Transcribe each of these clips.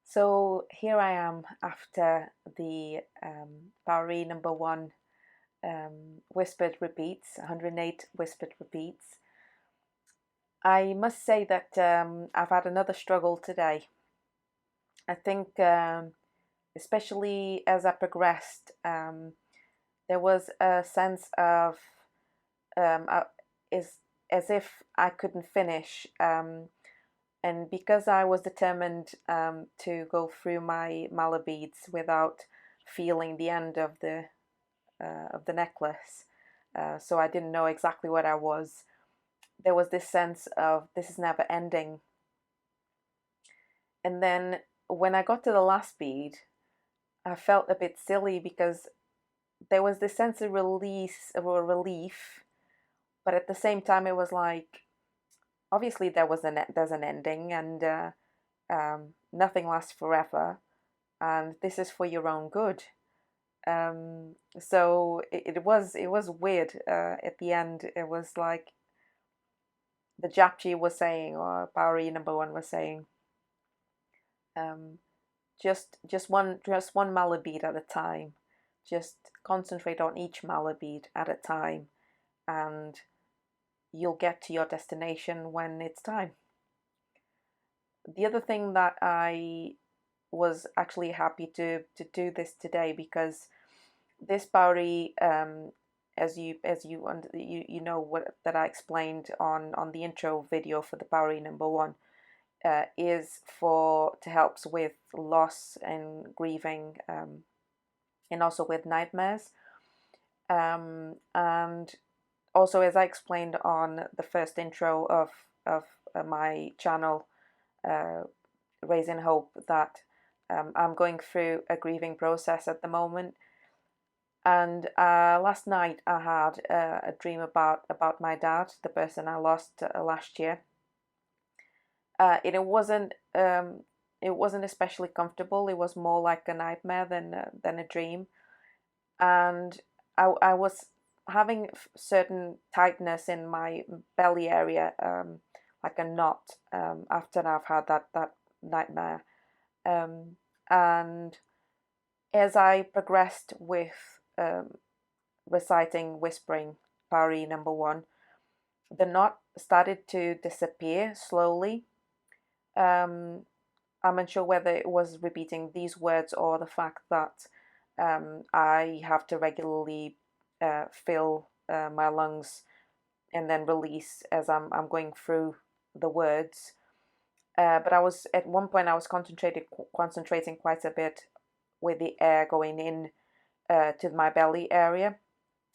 So here I am after the Bowery number one whispered repeats, 108 whispered repeats. I must say that I've had another struggle today. I think, especially as I progressed, there was a sense of is as if I couldn't finish. And because I was determined to go through my mala beads without feeling the end of the necklace, so I didn't know exactly what I was. There was this sense of this is never ending. And then when I got to the last bead, I felt a bit silly because there was this sense of release or relief, but at the same time it was like obviously there's an ending, and nothing lasts forever, and this is for your own good. So it was weird. At the end, it was like the Japji was saying, or Bowery number one was saying, um, just one mala bead at a time. Just concentrate on each mala bead at a time, and you'll get to your destination when it's time. The other thing that I was actually happy to do this today because this Bowery, as you know what that I explained on the intro video for the Bowery number one, is for to helps with loss and grieving, and also with nightmares, and also as I explained on the first intro of my channel, uh, Raising Hope, that I'm going through a grieving process at the moment. And last night I had a dream about my dad, the person I lost last year. It wasn't especially comfortable. It was more like a nightmare than a dream, and I was having certain tightness in my belly area, like a knot, after I've had that nightmare. Um, and as I progressed with reciting whispering Pari number one, the knot started to disappear slowly. Um, I'm unsure whether it was repeating these words or the fact that I have to regularly fill my lungs and then release as I'm going through the words. But I was at one point I was concentrating quite a bit with the air going in to my belly area,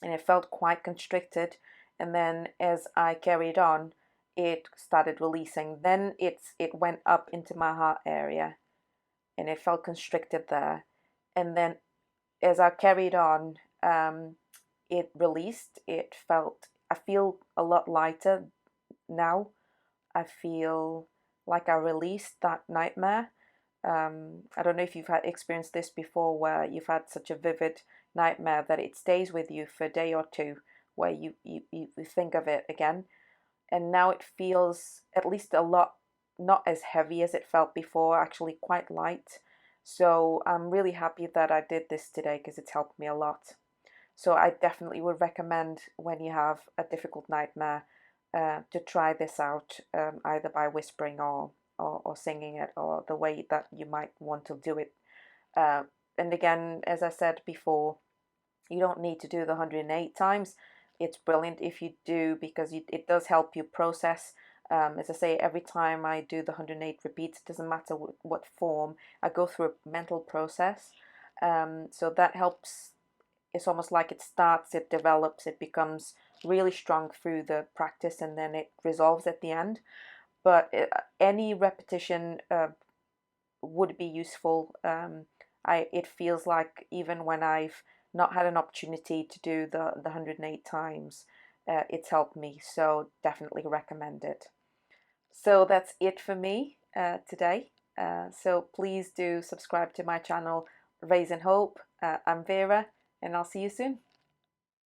and it felt quite constricted. And then as I carried on, it started releasing. Then it went up into my heart area, and it felt constricted there. And then as I carried on, it released. I feel a lot lighter now. I feel like I released that nightmare. I don't know if you've had experienced this before, where you've had such a vivid nightmare that it stays with you for a day or two, where you think of it again. And now it feels at least a lot not as heavy as it felt before, actually quite light. So I'm really happy that I did this today because it's helped me a lot. So I definitely would recommend when you have a difficult nightmare to try this out, either by whispering or singing it, or the way that you might want to do it. Uh, and again, as I said before, you don't need to do the 108 times. It's brilliant if you do, because it does help you process. As I say, every time I do the 108 repeats, it doesn't matter what form, I go through a mental process. So that helps. It's almost like it starts, it develops, it becomes really strong through the practice, and then it resolves at the end. But any repetition would be useful. It feels like even when I've not had an opportunity to do the 108 times, it's helped me. So definitely recommend it. So that's it for me today. So please do subscribe to my channel, Raising Hope. I'm Vera, and I'll see you soon.